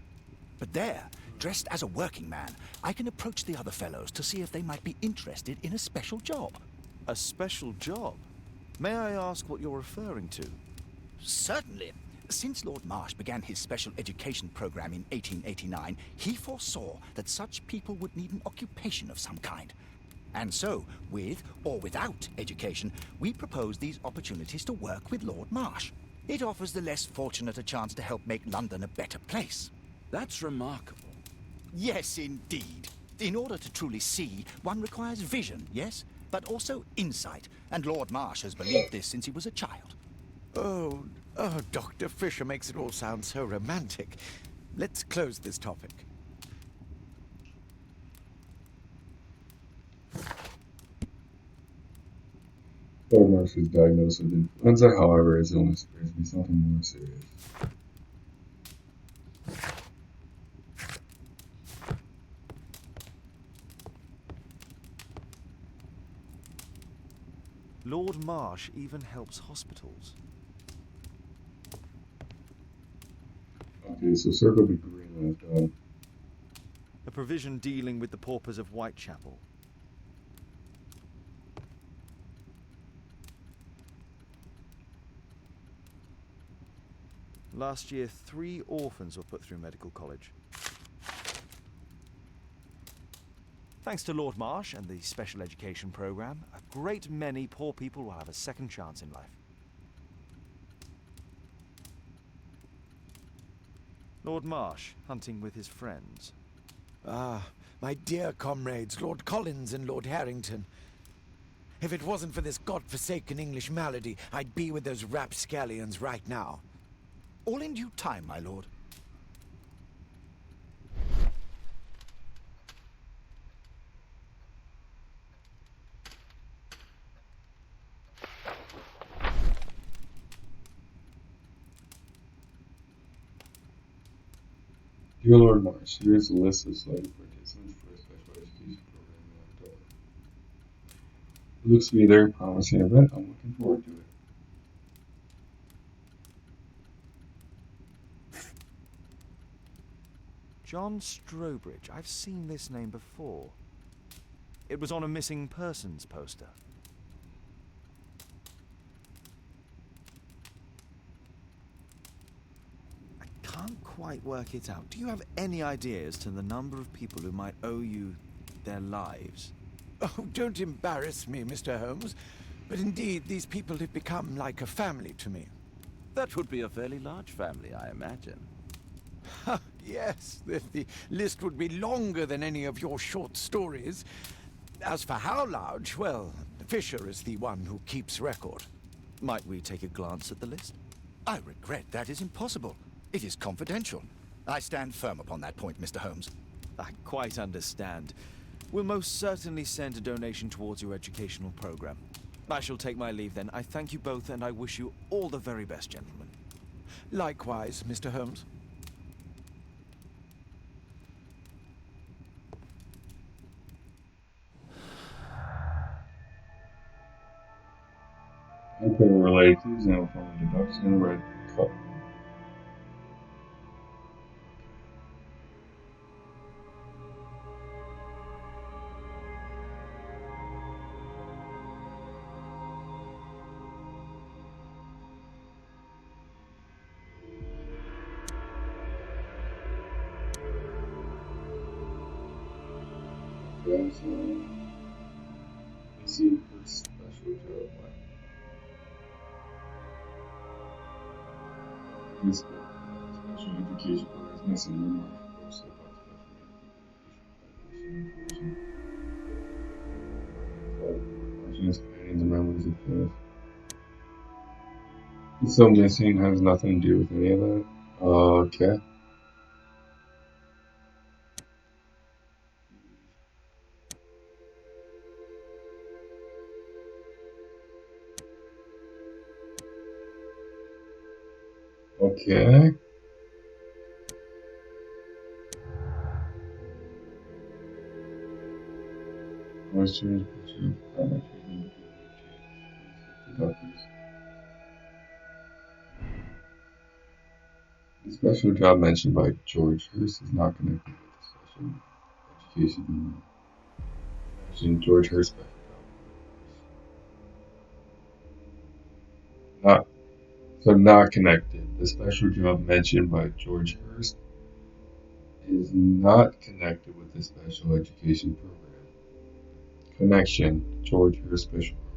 But there, dressed as a working man, I can approach the other fellows to see if they might be interested in a special job. A special job? May I ask what you're referring to? Certainly. Since Lord Marsh began his special education program in 1889, he foresaw that such people would need an occupation of some kind. And so, with or without education, we propose these opportunities to work with Lord Marsh. It offers the less fortunate a chance to help make London a better place. That's remarkable. Yes, indeed. In order to truly see, one requires vision, yes? But also insight. And Lord Marsh has believed this since he was a child. Oh, Dr. Fisher makes it all sound so romantic. Let's close this topic. Lord Marsh was diagnosed with influenza, however, his illness appears to be something more serious. Lord Marsh even helps hospitals. Okay, so circle the green left off. A provision dealing with the paupers of Whitechapel. Last year, 3 orphans were put through medical college. Thanks to Lord Marsh and the special education program, a great many poor people will have a second chance in life. Lord Marsh, hunting with his friends. Ah, my dear comrades, Lord Collins and Lord Harrington. If it wasn't for this godforsaken English malady, I'd be with those rapscallions right now. All in due time, my lord. Dear Lord Marsh, here is a list of selected participants for a special education program in October. It looks to be a very promising event. I'm looking forward to it. John Strobridge. I've seen this name before. It was on a missing persons poster. I can't quite work it out. Do you have any idea as to the number of people who might owe you their lives? Oh, don't embarrass me, Mr. Holmes. But indeed, these people have become like a family to me. That would be a fairly large family, I imagine. Yes, the list would be longer than any of your short stories. As for how large, well, Fisher is the one who keeps record. Might we take a glance at the list? I regret that is impossible. It is confidential. I stand firm upon that point, Mr. Holmes. I quite understand. We'll most certainly send a donation towards your educational program. I shall take my leave then. I thank you both and I wish you all the very best, gentlemen. Likewise, Mr. Holmes. Okay, related to example from the deduction red cup. Okay, so let's see her special job. This special education program is missing one more step up special education. Companions and memories of faith. It's so missing, has nothing to do with any of that. Okay. Okay. Voice change, picture, primary treatment, doctors. The special job mentioned by George Hurst is not connected with the special education. Mentioned George Hurst special job. Not connected. The special job mentioned by George Hurst is not connected with the special education program. Connection, George Hurst special program.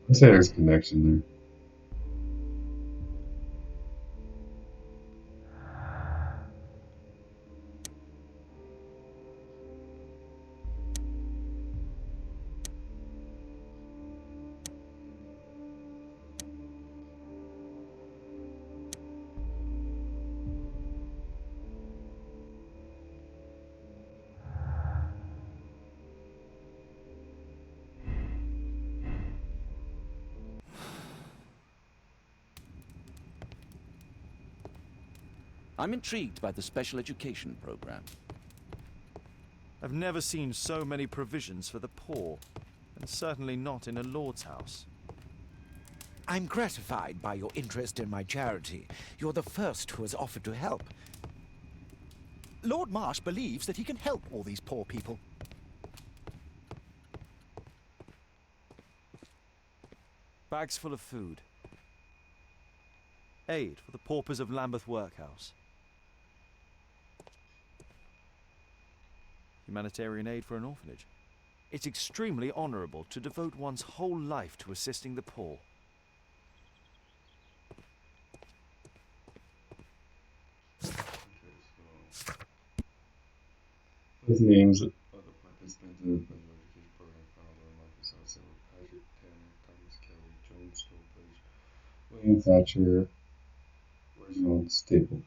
I say there's connection there. I'm intrigued by the special education program. I've never seen so many provisions for the poor, and certainly not in a lord's house. I'm gratified by your interest in my charity. You're the first who has offered to help. Lord Marsh believes that he can help all these poor people. Bags full of food. Aid for the paupers of Lambeth Workhouse. Humanitarian aid for an orphanage. It's extremely honourable to devote one's whole life to assisting the poor. Those names of the participants in the special education program found on Microsoft server: Patrick Tanner, Thomas Kelly, Joan Stolbridge, William Thatcher, Reginald Staple.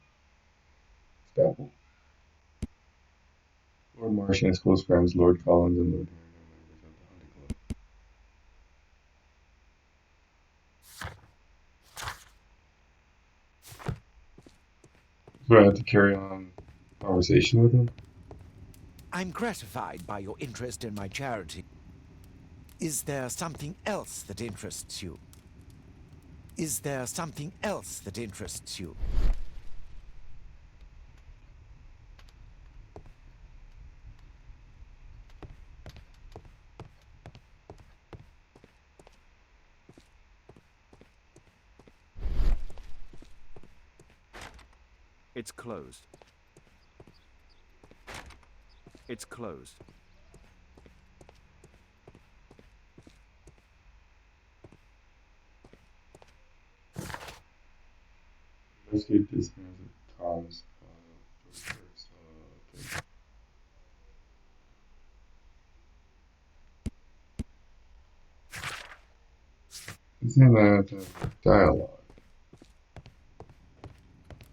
Lord Marsh and his close friends, Lord Collins and Lord Henry, are members of the Hunting Club. So I have to carry on conversation with him. I'm gratified by your interest in my charity. Is there something else that interests you? Is there something else that interests you? It's closed. It's closed. Investigate this man of Thomas. Okay. Isn't that dialogue?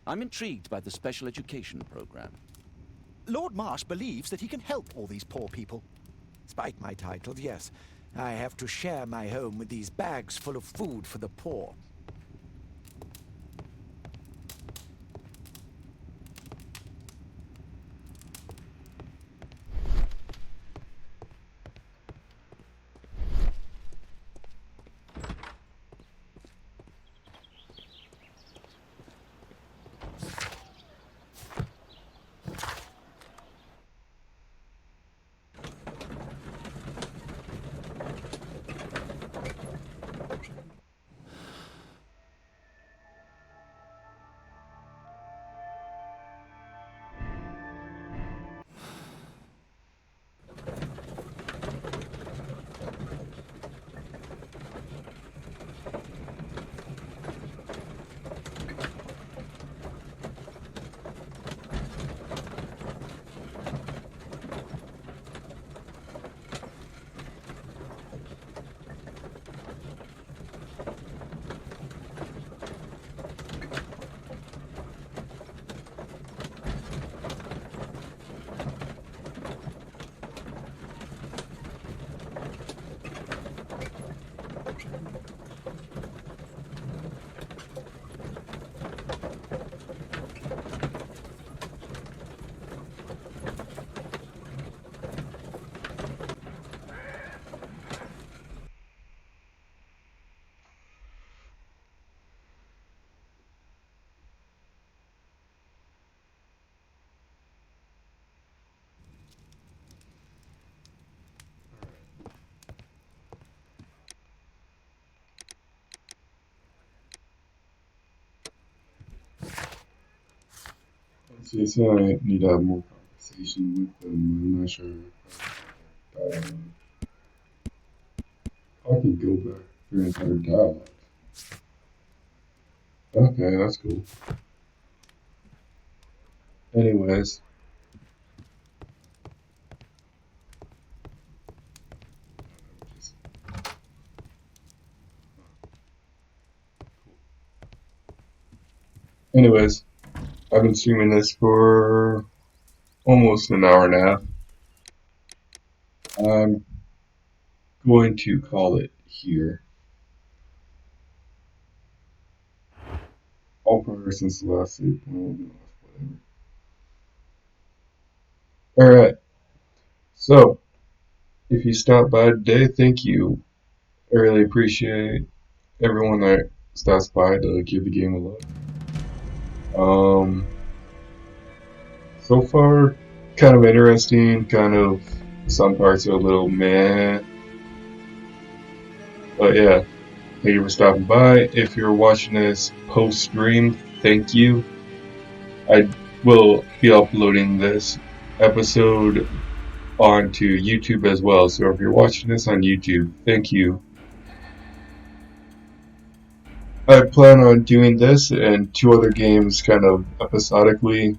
I'm intrigued by the special education program. Lord Marsh believes that he can help all these poor people. Despite my title, yes, I have to share my home with these bags full of food for the poor. See, so I need to have more conversation with them. I'm not sure. I can go back through entire dialogue. Okay, that's cool. Anyways. Anyways, I've been streaming this for almost an hour and a half. I'm going to call it here. All progress since the last save point. Alright, so if you stopped by today, thank you. I really appreciate everyone that stops by to give the game a look. So far, kind of interesting, kind of some parts are a little meh. But yeah, thank you for stopping by. If you're watching this post-stream, thank you. I will be uploading this episode onto YouTube as well, so if you're watching this on YouTube, thank you. I plan on doing this and 2 other games kind of episodically.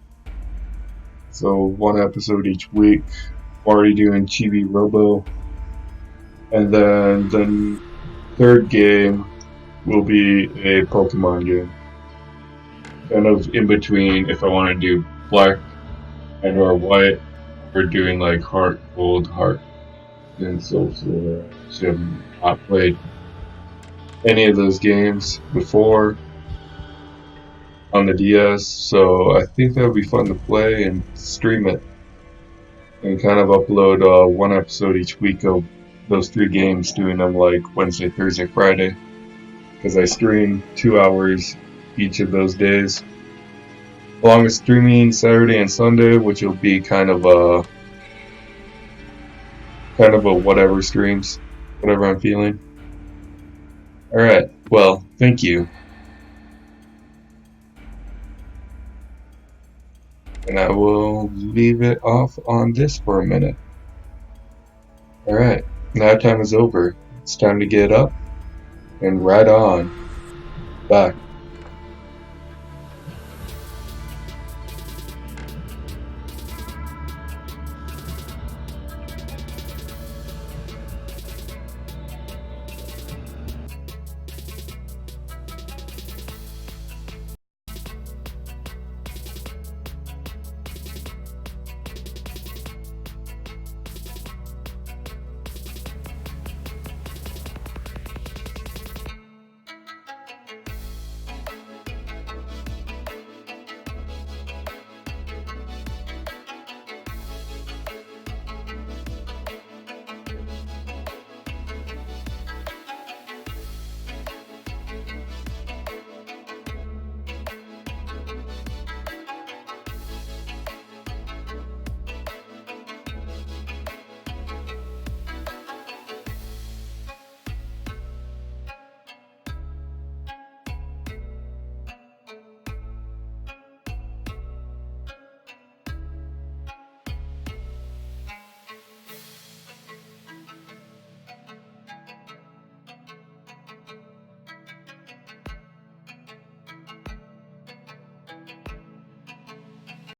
So 1 episode each week. I'm already doing Chibi Robo. And then the 3rd game will be a Pokemon game. Kind of in between if I want to do black and or white, or doing like Heart, Gold, Heart, and Soul Silver. I have not played any of those games before on the DS, so I think that would be fun to play and stream it and kind of upload 1 episode each week of those 3 games, doing them like Wednesday, Thursday, Friday, because I stream 2 hours each of those days, along with streaming Saturday and Sunday, which will be kind of a whatever streams, whatever I'm feeling. Alright, well, thank you. And I will leave it off on this for a minute. Alright, now time is over. It's time to get up and ride on. Bye.